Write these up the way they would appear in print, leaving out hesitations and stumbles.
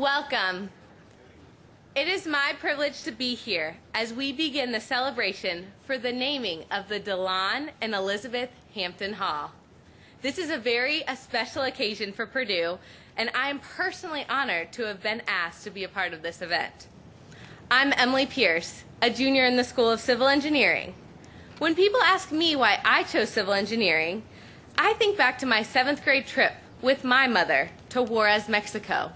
Welcome. It is my privilege to be here as we begin the celebration for the naming of the Delon and Elizabeth Hampton Hall. This is a very special occasion for Purdue, and I am personally honored to have been asked to be a part of this event. I'm Emily Pierce, a junior in the School of Civil Engineering. When people ask me why I chose civil engineering, I think back to my 7th grade trip with my mother to Juarez, Mexico.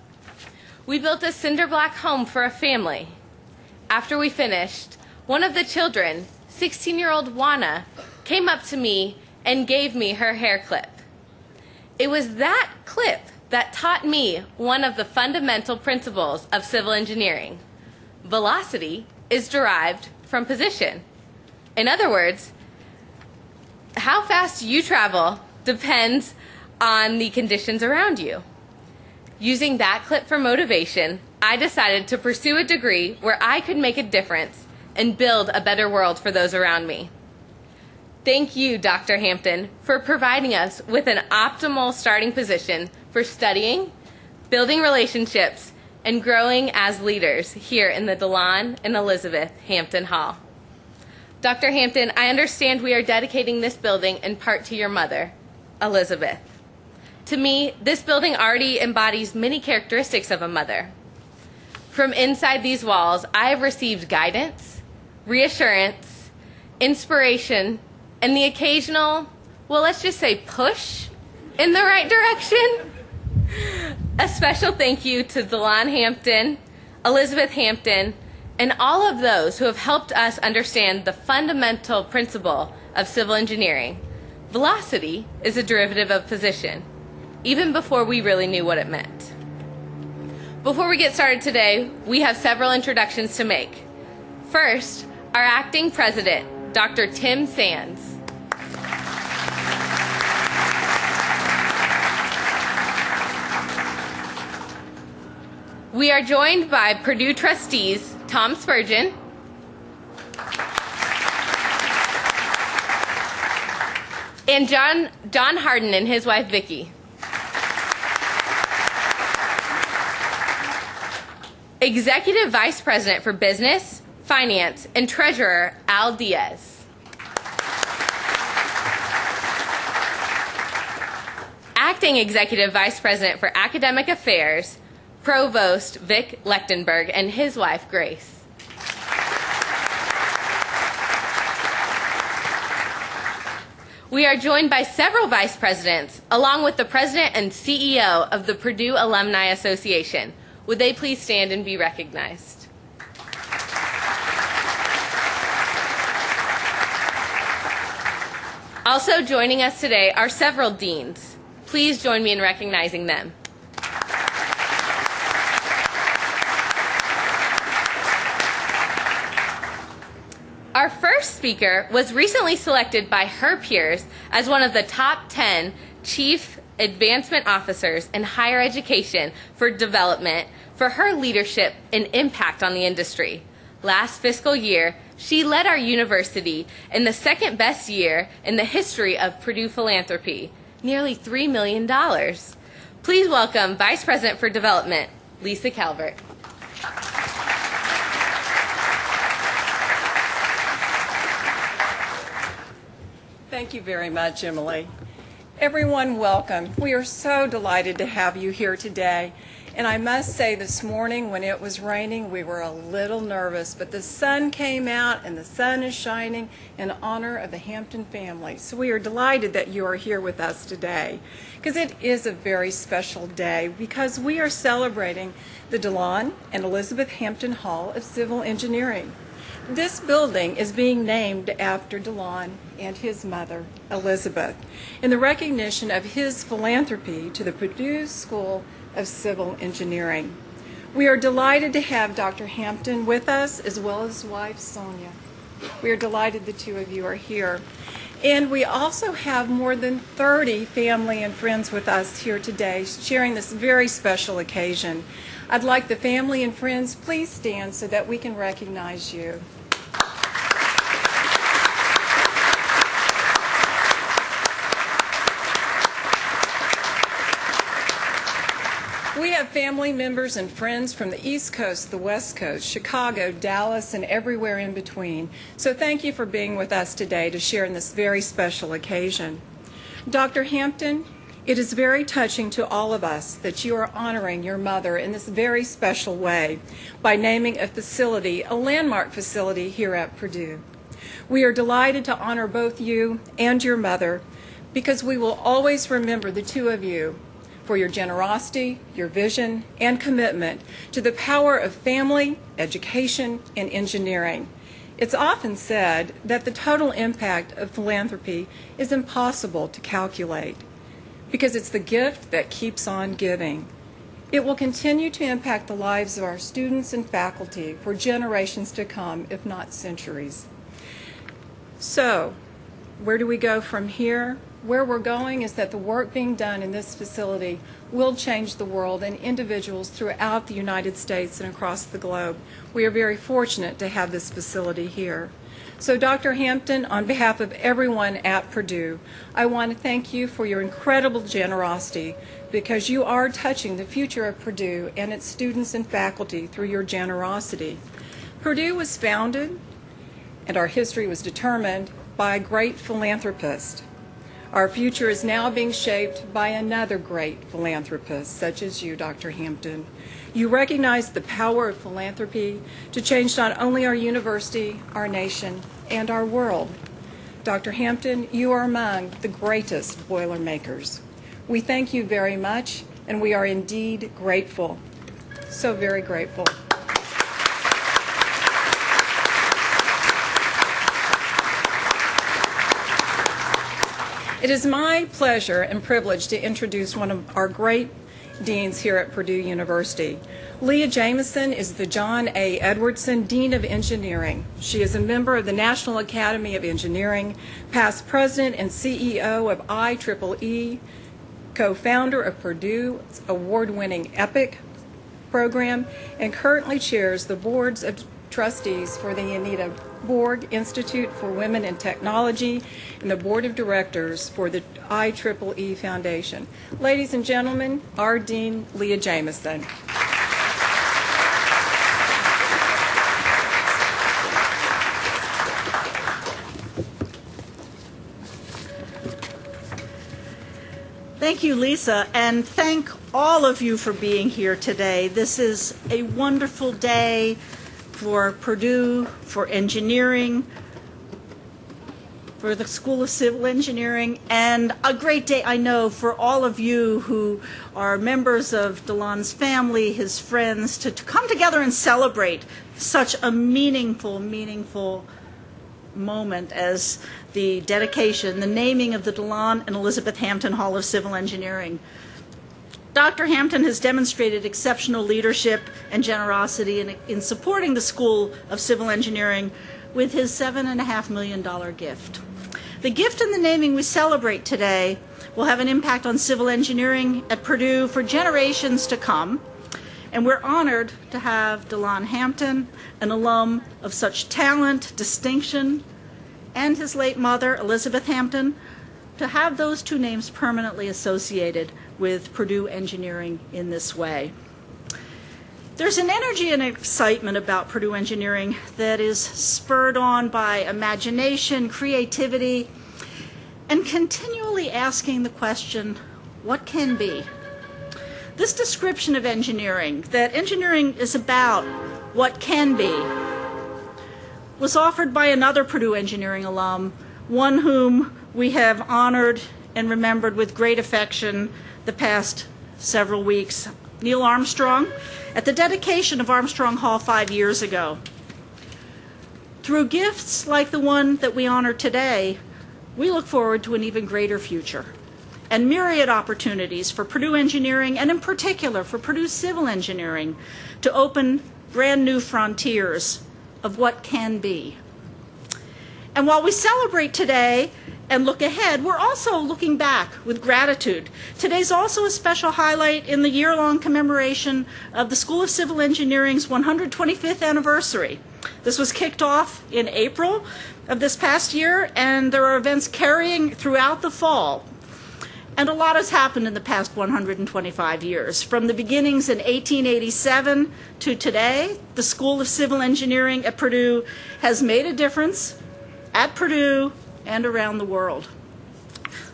We built a cinder block home for a family. After we finished, one of the children, 16-year-old Juana, came up to me and gave me her hair clip. It was that clip that taught me one of the fundamental principles of civil engineering. Velocity is derived from position. In other words, how fast you travel depends on the conditions around you. Using that clip for motivation, I decided to pursue a degree where I could make a difference and build a better world for those around me. Thank you, Dr. Hampton, for providing us with an optimal starting position for studying, building relationships, and growing as leaders here in the Delon and Elizabeth Hampton Hall. Dr. Hampton, I understand we are dedicating this building in part to your mother, Elizabeth. To me, this building already embodies many characteristics of a mother. From inside these walls, I have received guidance, reassurance, inspiration, and the occasional, well, let's just say push in the right direction. A special thank you to Delon Hampton, Elizabeth Hampton, and all of those who have helped us understand the fundamental principle of civil engineering. Velocity is a derivative of position, even before we really knew what it meant. Before we get started today, we have several introductions to make. First, our acting president, Dr. Tim Sands. We are joined by Purdue trustees Tom Spurgeon, and John Harden and his wife Vicki. Executive Vice President for Business, Finance, and Treasurer Al Diaz. Acting Executive Vice President for Academic Affairs, Provost Vic Lechtenberg and his wife Grace. We are joined by several vice presidents, along with the president and CEO of the Purdue Alumni Association. Would they please stand and be recognized? Also joining us today are several deans. Please join me in recognizing them. Our first speaker was recently selected by her peers as one of the top 10 Chief Advancement Officers in higher education for development for her leadership and impact on the industry. Last fiscal year, she led our university in the second best year in the history of Purdue philanthropy, nearly $3 million. Please welcome Vice President for Development, Lisa Calvert. Thank you very much, Emily. Everyone, welcome. We are so delighted to have you here today. And I must say, this morning when it was raining, we were a little nervous, but the sun came out and the sun is shining in honor of the Hampton family. So we are delighted that you are here with us today, because it is a very special day, because we are celebrating the Delon and Elizabeth Hampton Hall of Civil Engineering. This building is being named after Delon and his mother, Elizabeth, in the recognition of his philanthropy to the Purdue School of Civil Engineering. We are delighted to have Dr. Hampton with us, as well as his wife, Sonia. We are delighted the two of you are here. And we also have more than 30 family and friends with us here today, sharing this very special occasion. I'd like the family and friends, please stand so that we can recognize you. We have family members and friends from the East Coast, the West Coast, Chicago, Dallas, and everywhere in between. So thank you for being with us today to share in this very special occasion. Dr. Hampton, it is very touching to all of us that you are honoring your mother in this very special way by naming a facility, a landmark facility here at Purdue. We are delighted to honor both you and your mother because we will always remember the two of you for your generosity, your vision, and commitment to the power of family, education, and engineering. It's often said that the total impact of philanthropy is impossible to calculate because it's the gift that keeps on giving. It will continue to impact the lives of our students and faculty for generations to come, if not centuries. So, where do we go from here? Where we're going is that the work being done in this facility will change the world and individuals throughout the United States and across the globe. We are very fortunate to have this facility here. So Dr. Hampton, on behalf of everyone at Purdue, I want to thank you for your incredible generosity because you are touching the future of Purdue and its students and faculty through your generosity. Purdue was founded and our history was determined by a great philanthropist. Our future is now being shaped by another great philanthropist, such as you, Dr. Hampton. You recognize the power of philanthropy to change not only our university, our nation, and our world. Dr. Hampton, you are among the greatest Boilermakers. We thank you very much, and we are indeed grateful. So very grateful. It is my pleasure and privilege to introduce one of our great deans here at Purdue University. Leah Jamison is the John A. Edwardson Dean of Engineering. She is a member of the National Academy of Engineering, past president and CEO of IEEE, co-founder of Purdue's award-winning EPIC program, and currently chairs the boards of trustees for the Anita Borg Institute for Women in Technology and the board of directors for the IEEE Foundation. Ladies and gentlemen, our Dean, Leah Jamison. Thank you, Lisa, and thank all of you for being here today. This is a wonderful day for Purdue, for engineering, for the School of Civil Engineering, and a great day, I know, for all of you who are members of Delon's family, his friends, to come together and celebrate such a meaningful moment as the dedication, the naming of the Delon and Elizabeth Hampton Hall of Civil Engineering. Dr. Hampton has demonstrated exceptional leadership and generosity in supporting the School of Civil Engineering with his $7.5 million gift. The gift and the naming we celebrate today will have an impact on civil engineering at Purdue for generations to come, and we're honored to have Delon Hampton, an alum of such talent, distinction, and his late mother, Elizabeth Hampton, to have those two names permanently associated with Purdue engineering in this way. There's an energy and excitement about Purdue engineering that is spurred on by imagination, creativity, and continually asking the question, what can be? This description of engineering, that engineering is about what can be, was offered by another Purdue engineering alum, one whom we have honored and remembered with great affection the past several weeks, Neil Armstrong, at the dedication of Armstrong Hall 5 years ago. Through gifts like the one that we honor today, we look forward to an even greater future and myriad opportunities for Purdue engineering, and in particular for Purdue civil engineering, to open brand new frontiers of what can be. And while we celebrate today and look ahead, we're also looking back with gratitude. Today's also a special highlight in the year-long commemoration of the School of Civil Engineering's 125th anniversary. This was kicked off in April of this past year, and there are events carrying throughout the fall. And a lot has happened in the past 125 years. From the beginnings in 1887 to today, the School of Civil Engineering at Purdue has made a difference at Purdue and around the world.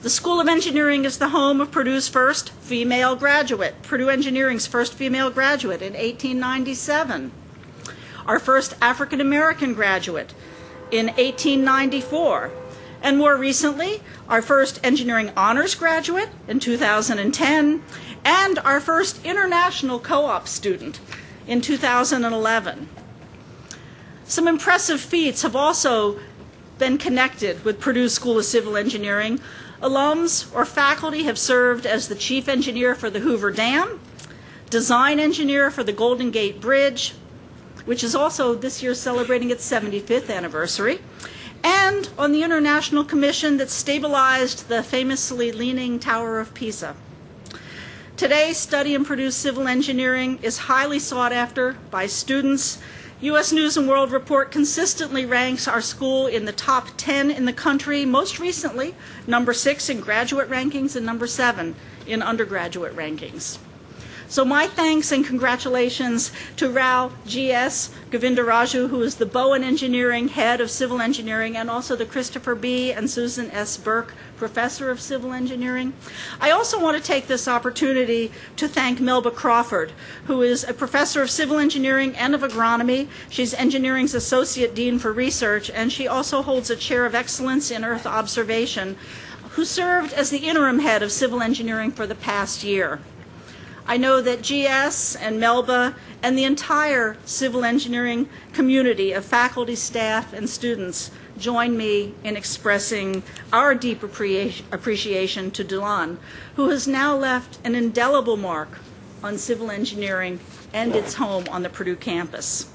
The School of Engineering is the home of Purdue's first female graduate, Purdue Engineering's first female graduate in 1897. Our first African American graduate in 1894. And more recently, our first engineering honors graduate in 2010, and our first international co-op student in 2011. Some impressive feats have also been connected with Purdue School of Civil Engineering. Alums or faculty have served as the chief engineer for the Hoover Dam, design engineer for the Golden Gate Bridge, which is also this year celebrating its 75th anniversary, and on the international commission that stabilized the famously leaning Tower of Pisa. Today, study in Purdue Civil Engineering is highly sought after by students. U.S. News & World Report consistently ranks our school in the top 10 in the country, most recently number 6 in graduate rankings and number 7 in undergraduate rankings. So my thanks and congratulations to Rao G.S. Govindaraju, who is the Bowen Engineering Head of Civil Engineering, and also the Christopher B. and Susan S. Burke Professor of Civil Engineering. I also want to take this opportunity to thank Melba Crawford, who is a Professor of Civil Engineering and of Agronomy. She's Engineering's Associate Dean for Research, and she also holds a Chair of Excellence in Earth Observation, who served as the interim head of Civil Engineering for the past year. I know that GS and Melba and the entire civil engineering community of faculty, staff, and students join me in expressing our deep appreciation to Delon, who has now left an indelible mark on civil engineering and its home on the Purdue campus.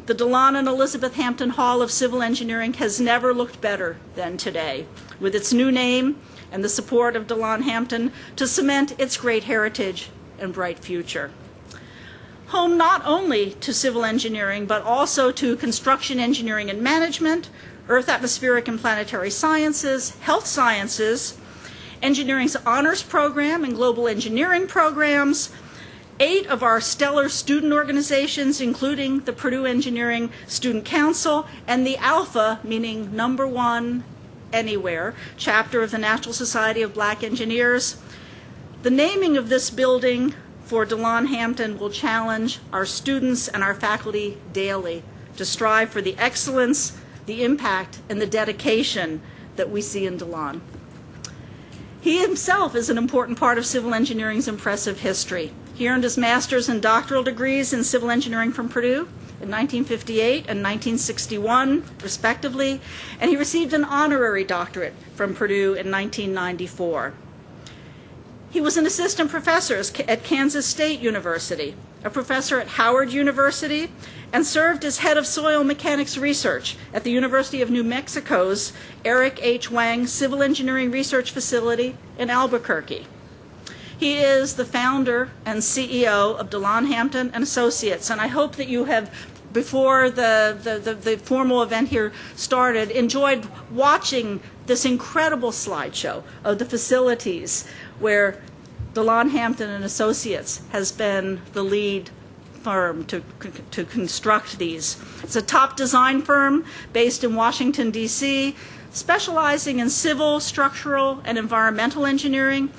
The Delon and Elizabeth Hampton Hall of Civil Engineering has never looked better than today, with its new name and the support of Delon Hampton to cement its great heritage and bright future. Home not only to civil engineering, but also to construction engineering and management, earth, atmospheric, and planetary sciences, health sciences, engineering's honors program and global engineering programs, 8 of our stellar student organizations, including the Purdue Engineering Student Council and the Alpha, meaning number 1 anywhere, chapter of the National Society of Black Engineers. The naming of this building for Delon Hampton will challenge our students and our faculty daily to strive for the excellence, the impact, and the dedication that we see in Delon. He himself is an important part of civil engineering's impressive history. He earned his master's and doctoral degrees in civil engineering from Purdue in 1958 and 1961, respectively, and he received an honorary doctorate from Purdue in 1994. He was an assistant professor at Kansas State University, a professor at Howard University, and served as head of soil mechanics research at the University of New Mexico's Eric H. Wang Civil Engineering Research Facility in Albuquerque. He is the founder and CEO of Delon Hampton and Associates, and I hope that you have, before the formal event here started, enjoyed watching this incredible slideshow of the facilities where Delon Hampton and Associates has been the lead firm to construct these. It's a top design firm based in Washington, D.C., specializing in civil, structural, and environmental engineering,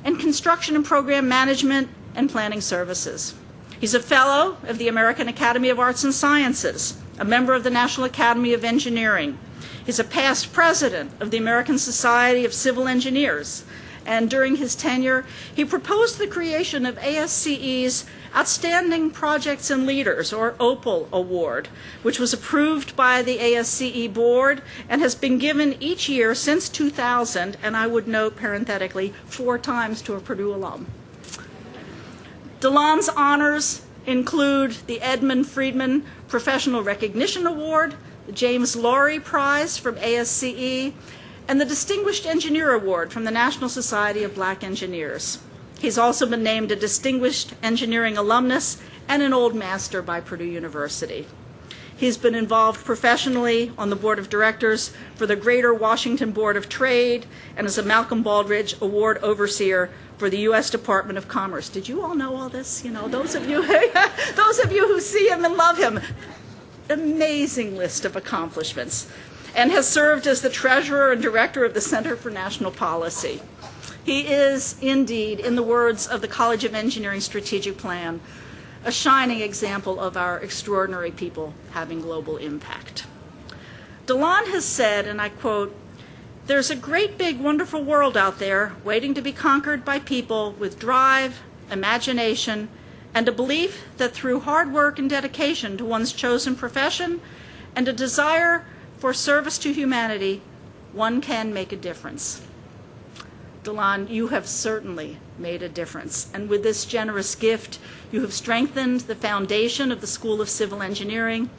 and construction and program management and planning services. He's a fellow of the American Academy of Arts and Sciences, a member of the National Academy of Engineering. He's a past president of the American Society of Civil Engineers, and during his tenure, he proposed the creation of ASCE's Outstanding Projects and Leaders, or OPAL Award, which was approved by the ASCE board and has been given each year since 2000, and I would note parenthetically, 4 times to a Purdue alum. Delon's honors include the Edmund Friedman Professional Recognition Award, the James Laurie Prize from ASCE, and the Distinguished Engineer Award from the National Society of Black Engineers. He's also been named a Distinguished Engineering Alumnus and an Old Master by Purdue University. He's been involved professionally on the board of directors for the Greater Washington Board of Trade and as a Malcolm Baldrige Award Overseer for the U.S. Department of Commerce. Did you all know all this? You know, those of you who see him and love him. Amazing list of accomplishments. And has served as the treasurer and director of the Center for National Policy. He is indeed, in the words of the College of Engineering Strategic Plan, a shining example of our extraordinary people having global impact. Delon has said, and I quote, "There's a great big wonderful world out there waiting to be conquered by people with drive, imagination, and a belief that through hard work and dedication to one's chosen profession and a desire for service to humanity, one can make a difference." Delon, you have certainly made a difference, and with this generous gift, you have strengthened the foundation of the School of Civil Engineering,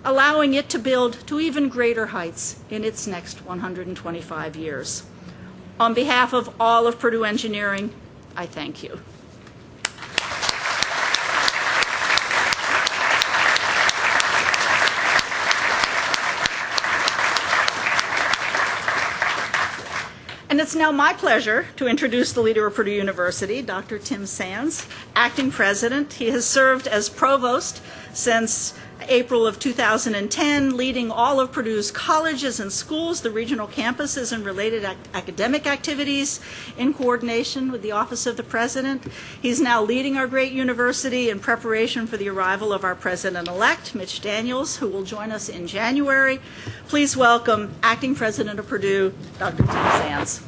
allowing it to build to even greater heights in its next 125 years. On behalf of all of Purdue Engineering, I thank you. And it's now my pleasure to introduce the leader of Purdue University, Dr. Tim Sands, acting president. He has served as provost since April of 2010, leading all of Purdue's colleges and schools, the regional campuses, and related academic activities in coordination with the Office of the President. He's now leading our great university in preparation for the arrival of our president-elect, Mitch Daniels, who will join us in January. Please welcome acting president of Purdue, Dr. Tim Sands.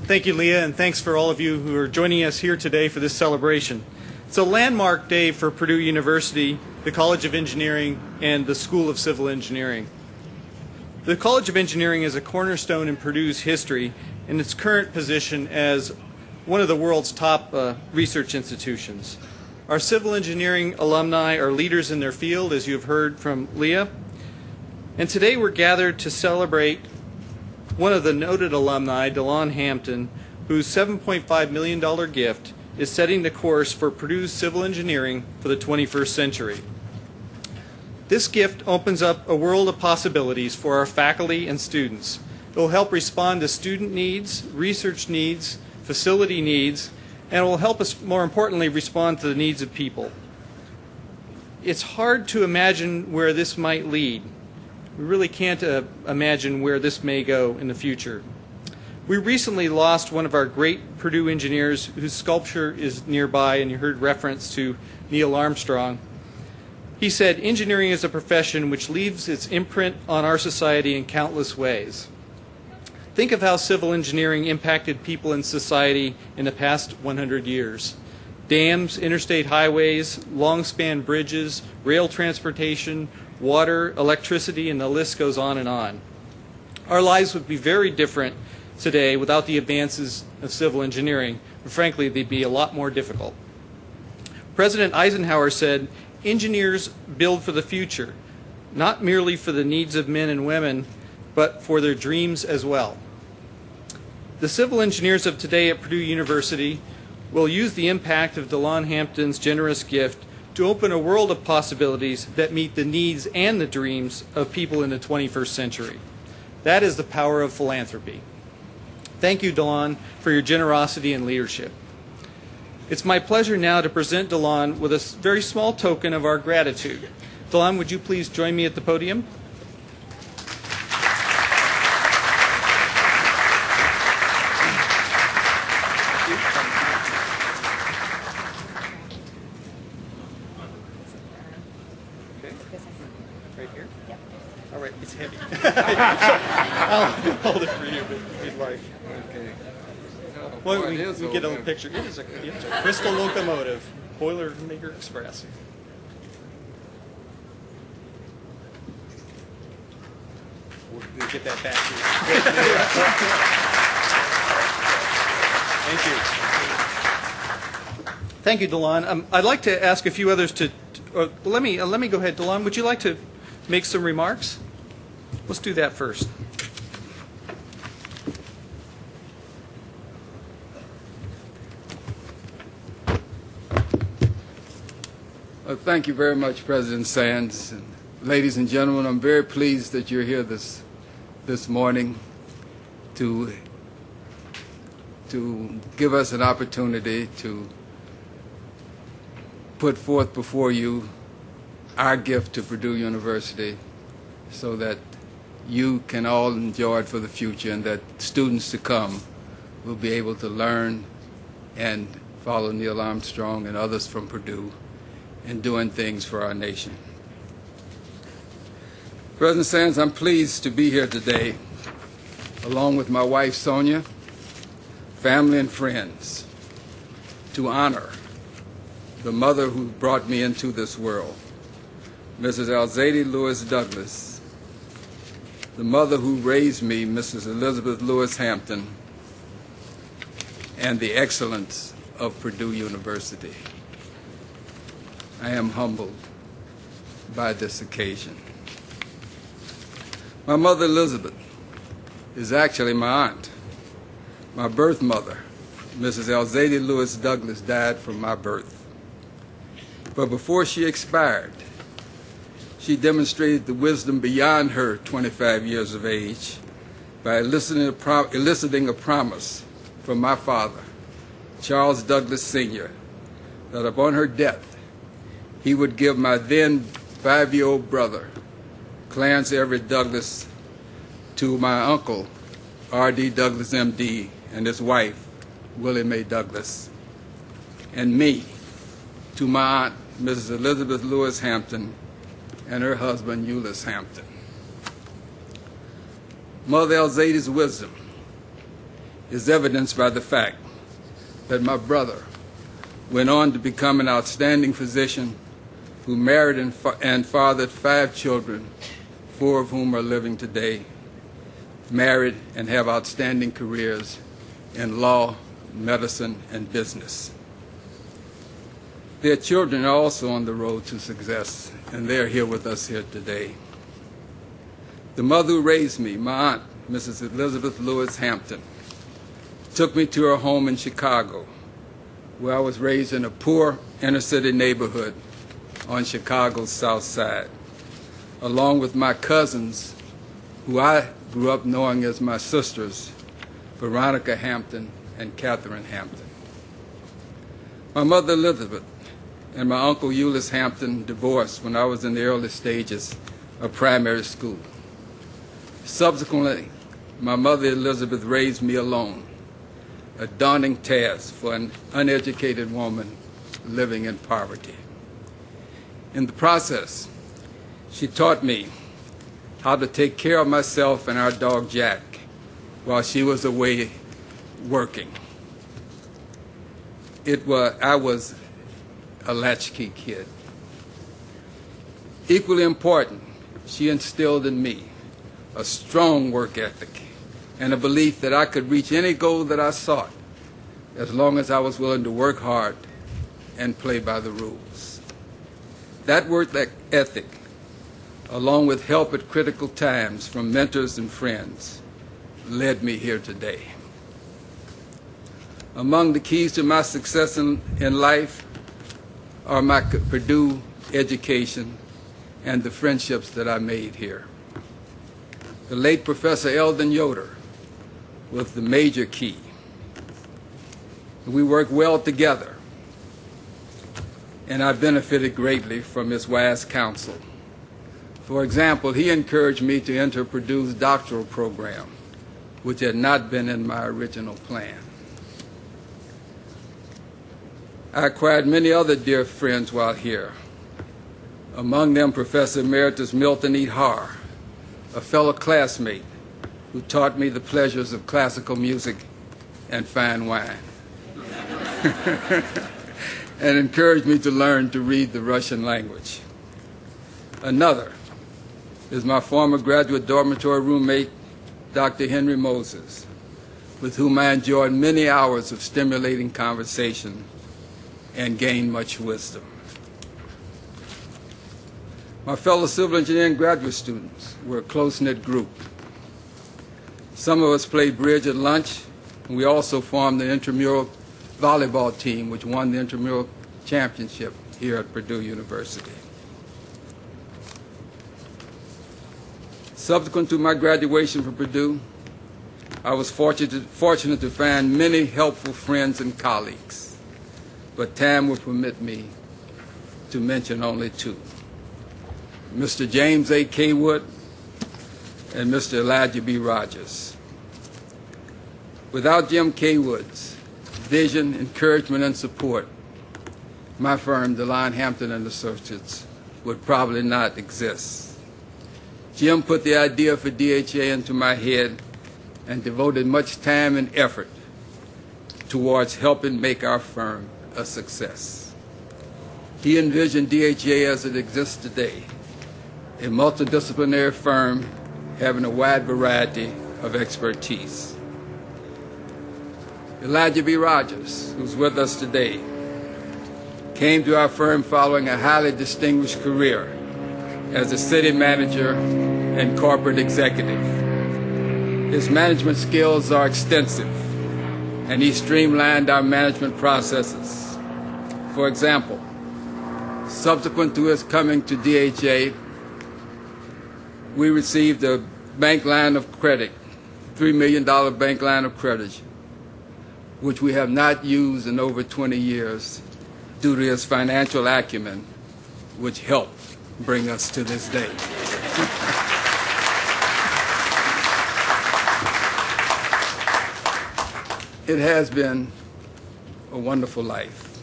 Thank you, Leah, and thanks for all of you who are joining us here today for this celebration. It's a landmark day for Purdue University, the College of Engineering, and the School of Civil Engineering. The College of Engineering is a cornerstone in Purdue's history in its current position as one of the world's top research institutions. Our civil engineering alumni are leaders in their field, as you've heard from Leah. And today we're gathered to celebrate one of the noted alumni, Delon Hampton, whose $7.5 million gift is setting the course for Purdue's civil engineering for the 21st century. This gift opens up a world of possibilities for our faculty and students. It will help respond to student needs, research needs, facility needs, and it will help us, more importantly, respond to the needs of people. It's hard to imagine where this might lead. We really can't imagine where this may go in the future. We recently lost one of our great Purdue engineers whose sculpture is nearby, and you heard reference to Neil Armstrong. He said, "Engineering is a profession which leaves its imprint on our society in countless ways." Think of how civil engineering impacted people in society in the past 100 years. Dams, interstate highways, long-span bridges, rail transportation, water, electricity, and the list goes on and on. Our lives would be very different today without the advances of civil engineering, and frankly, they'd be a lot more difficult. President Eisenhower said, "Engineers build for the future, not merely for the needs of men and women, but for their dreams as well." The civil engineers of today at Purdue University will use the impact of Delon Hampton's generous gift to open a world of possibilities that meet the needs and the dreams of people in the 21st century. That is the power of philanthropy. Thank you, Delon, for your generosity and leadership. It's my pleasure now to present Delon with a very small token of our gratitude. Delon, would you please join me at the podium? Right here? Yep. All right, it's heavy. I'll hold it for you if you'd like. Okay. Well, we get a little picture. It is a crystal locomotive, Boilermaker Express. We'll get that back to you. Thank you. Thank you, Delon. I'd like to ask a few others to let me go ahead. Delon, would you like to make some remarks? Let's do that first. Thank you very much, President Sands. And ladies and gentlemen, I'm very pleased that you're here this morning to give us an opportunity to put forth before you our gift to Purdue University so that you can all enjoy it for the future and that students to come will be able to learn and follow Neil Armstrong and others from Purdue in doing things for our nation. President Sands, I'm pleased to be here today along with my wife Sonia, family and friends, to honor the mother who brought me into this world, Mrs. Alzady Lewis Douglas, the mother who raised me, Mrs. Elizabeth Lewis Hampton, and the excellence of Purdue University. I am humbled by this occasion. My mother Elizabeth is actually my aunt. My birth mother, Mrs. Alzady Lewis Douglas, died from my birth. But before she expired, she demonstrated the wisdom beyond her 25 years of age by eliciting a promise from my father, Charles Douglas Sr., that upon her death, he would give my then 5-year-old brother, Clarence Everett Douglas, to my uncle, R.D. Douglas, M.D., and his wife, Willie Mae Douglas, and me to my aunt, Mrs. Elizabeth Lewis Hampton, and her husband, Euless Hampton. Mother Alzady's wisdom is evidenced by the fact that my brother went on to become an outstanding physician who married and fathered 5 children, 4 of whom are living today, married and have outstanding careers in law, medicine, and business. Their children are also on the road to success, and they're here with us here today. The mother who raised me, my aunt, Mrs. Elizabeth Lewis Hampton, took me to her home in Chicago, where I was raised in a poor inner-city neighborhood on Chicago's South Side, along with my cousins, who I grew up knowing as my sisters, Veronica Hampton and Catherine Hampton. My mother Elizabeth and my uncle Euless Hampton divorced when I was in the early stages of primary school. Subsequently, my mother Elizabeth raised me alone, a daunting task for an uneducated woman living in poverty. In the process, she taught me how to take care of myself and our dog Jack while she was away working. I was a latchkey kid. Equally important, she instilled in me a strong work ethic and a belief that I could reach any goal that I sought as long as I was willing to work hard and play by the rules. That work ethic, along with help at critical times from mentors and friends, led me here today. Among the keys to my success in life are my Purdue education and the friendships that I made here. The late Professor Eldon Yoder was the major key. We worked well together, and I benefited greatly from his wise counsel. For example, he encouraged me to enter Purdue's doctoral program, which had not been in my original plan. I acquired many other dear friends while here, among them Professor Emeritus Milton E. Haar, a fellow classmate who taught me the pleasures of classical music and fine wine, and encouraged me to learn to read the Russian language. Another is my former graduate dormitory roommate, Dr. Henry Moses, with whom I enjoyed many hours of stimulating conversation and gained much wisdom. My fellow civil engineering graduate students were a close-knit group. Some of us played bridge at lunch, and we also formed the intramural volleyball team, which won the intramural championship here at Purdue University. Subsequent to my graduation from Purdue, I was fortunate to find many helpful friends and colleagues, but time will permit me to mention only two: Mr. James A. Kaywood and Mr. Elijah B. Rogers. Without Jim Kaywood's vision, encouragement, and support, my firm, Delon, Hampton & Associates, would probably not exist. Jim put the idea for DHA into my head and devoted much time and effort towards helping make our firm a success. He envisioned DHA as it exists today, a multidisciplinary firm having a wide variety of expertise. Elijah B. Rogers, who's with us today, came to our firm following a highly distinguished career as a city manager and corporate executive. His management skills are extensive, and he streamlined our management processes. For example, subsequent to his coming to DHA, we received a bank line of credit, $3 million bank line of credit, which we have not used in over 20 years due to his financial acumen, which helped bring us to this day. It has been a wonderful life,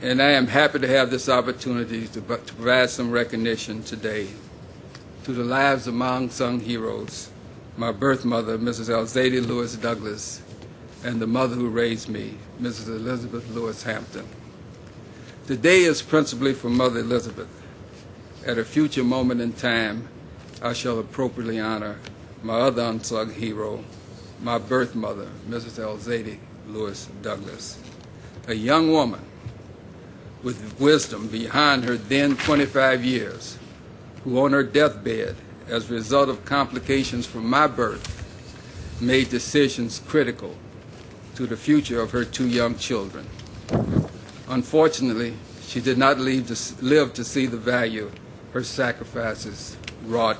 and I am happy to have this opportunity to provide some recognition today to the lives of my unsung heroes, my birth mother, Mrs. Elzadie Lewis Douglas, and the mother who raised me, Mrs. Elizabeth Lewis Hampton. Today is principally for Mother Elizabeth. At a future moment in time, I shall appropriately honor my other unsung hero, my birth mother, Mrs. Elzadie Lewis Douglas, a young woman with wisdom behind her then 25 years, who on her deathbed, as a result of complications from my birth, made decisions critical to the future of her two young children. Unfortunately, she did not live to see the value her sacrifices wrought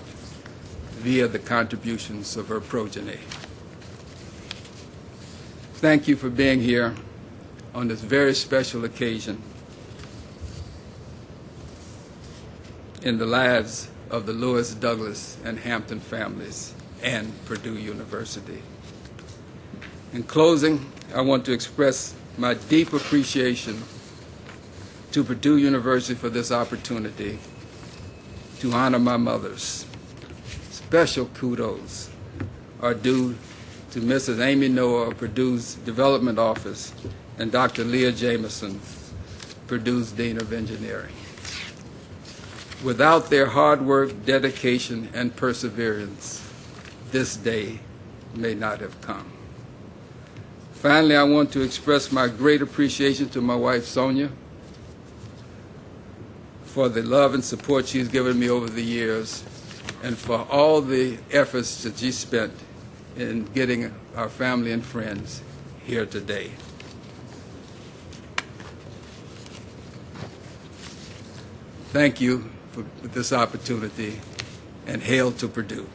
via the contributions of her progeny. Thank you for being here on this very special occasion in the lives of the Lewis, Douglas, and Hampton families and Purdue University. In closing, I want to express my deep appreciation to Purdue University for this opportunity to honor my mothers. Special kudos are due to Mrs. Amy Noah of Purdue's Development Office and Dr. Leah Jameson, Purdue's Dean of Engineering. Without their hard work, dedication, and perseverance, this day may not have come. Finally, I want to express my great appreciation to my wife, Sonia, for the love and support she's given me over the years, and for all the efforts that she spent in getting our family and friends here today. Thank you for this opportunity, and hail to Purdue.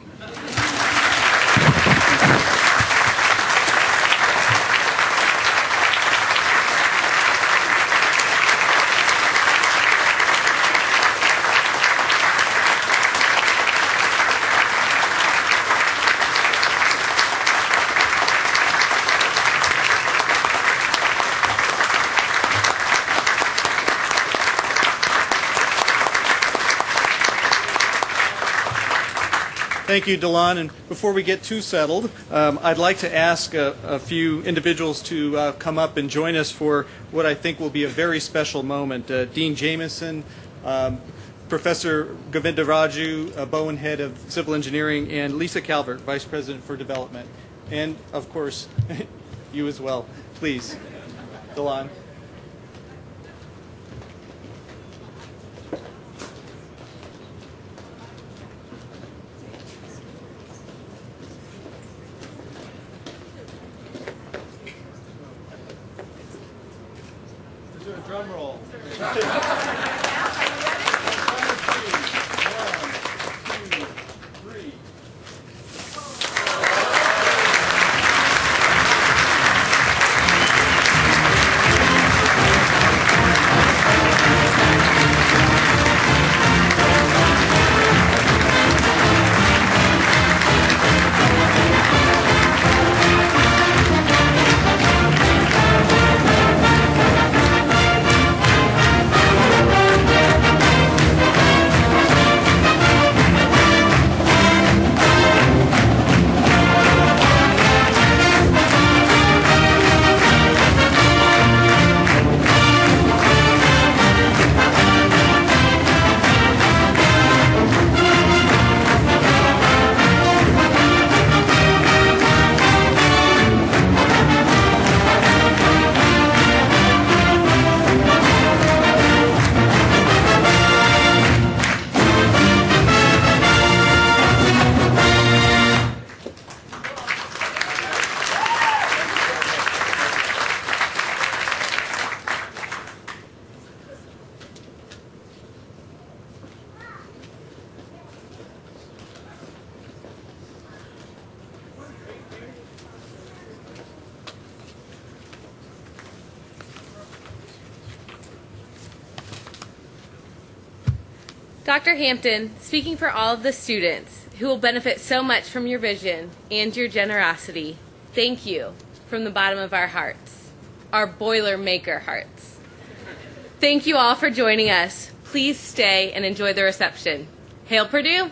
Thank you, Delon. And before we get too settled, I'd like to ask a few individuals to come up and join us for what I think will be a very special moment. Dean Jameson, Professor Govinda Raju, Bowen Head of Civil Engineering, and Lisa Calvert, Vice President for Development. And, of course, you as well. Please, Delon. Drum roll. Dr. Hampton, speaking for all of the students who will benefit so much from your vision and your generosity, thank you from the bottom of our hearts, our Boilermaker hearts. Thank you all for joining us. Please stay and enjoy the reception. Hail Purdue!